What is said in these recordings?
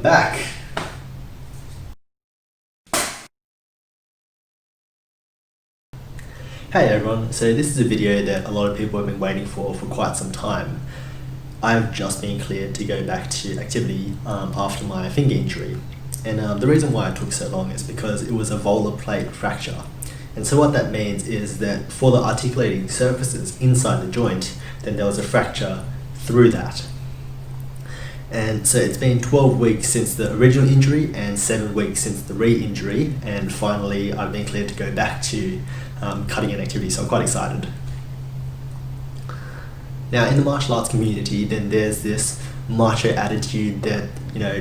I'm back. Hey everyone, so this is a video that a lot of people have been waiting for quite some time. I've just been cleared to go back to activity after my finger injury. And the reason why it took so long is because it was a volar plate fracture. And so what that means is that for the articulating surfaces inside the joint, then there was a fracture through that. And so it's been 12 weeks since the original injury and 7 weeks since the re-injury, and finally I've been cleared to go back to cutting and activity, so I'm quite excited. Now in the martial arts community, then there's this macho attitude that,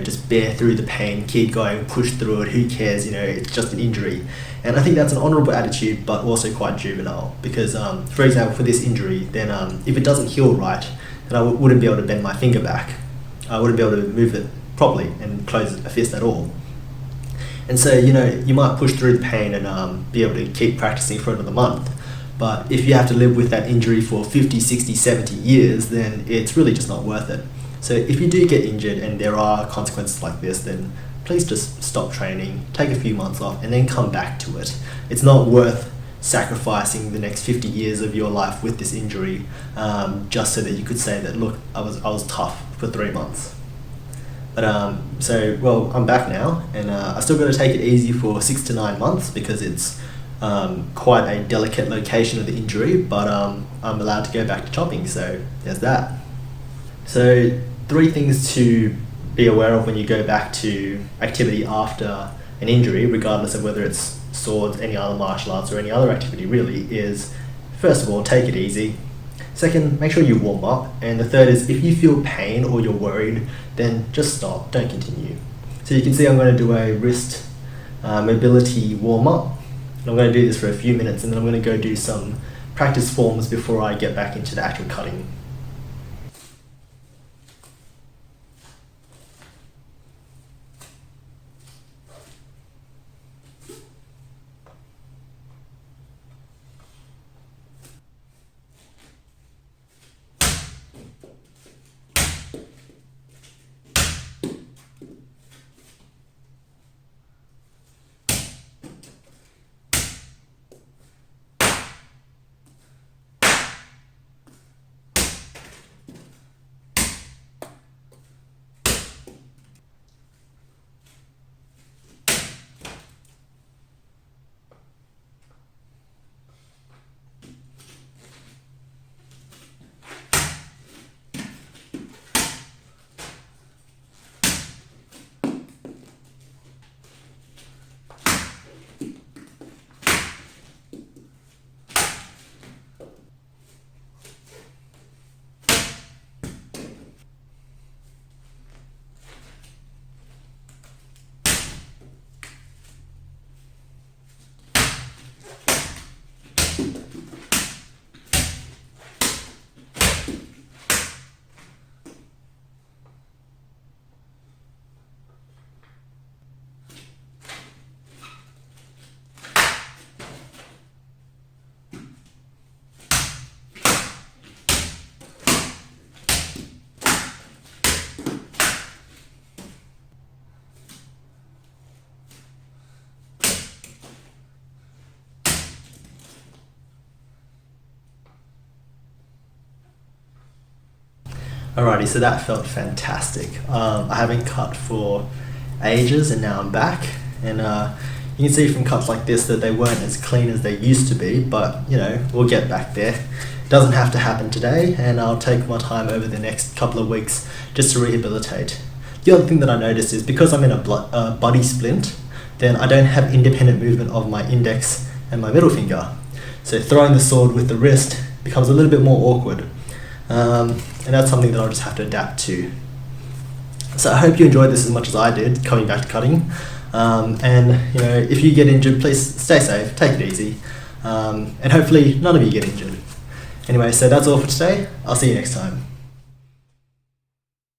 just bear through the pain, keep going, push through it, who cares, it's just an injury. And I think that's an honourable attitude, but also quite juvenile, because for example, for this injury, then if it doesn't heal right, then I wouldn't be able to bend my finger back. I wouldn't be able to move it properly and close a fist at all. And so, you might push through the pain and be able to keep practicing for another month. But if you have to live with that injury for 50, 60, 70 years, then it's really just not worth it. So if you do get injured and there are consequences like this, then please just stop training, take a few months off, and then come back to it. It's not worth sacrificing the next 50 years of your life with this injury just so that you could say that, look, I was tough for 3 months. But I'm back now, and I still got to take it easy for 6 to 9 months because it's quite a delicate location of the injury, but I'm allowed to go back to chopping, so there's that. So 3 things to be aware of when you go back to activity after an injury, regardless of whether it's swords, any other martial arts, or any other activity really, is first of all, take it easy. Second, make sure you warm up. And the third is, if you feel pain or you're worried, then just stop, don't continue. So you can see I'm going to do a wrist mobility warm up. I'm going to do this for a few minutes, and then I'm going to go do some practice forms before I get back into the actual cutting. Alrighty, so that felt fantastic. I haven't cut for ages, and now I'm back. And you can see from cuts like this that they weren't as clean as they used to be, but we'll get back there. It doesn't have to happen today, and I'll take my time over the next couple of weeks just to rehabilitate. The other thing that I noticed is because I'm in a buddy splint, then I don't have independent movement of my index and my middle finger. So throwing the sword with the wrist becomes a little bit more awkward. And that's something that I'll just have to adapt to. So I hope you enjoyed this as much as I did, coming back to cutting. If you get injured, please stay safe, take it easy, and hopefully none of you get injured. Anyway, so that's all for today. I'll see you next time.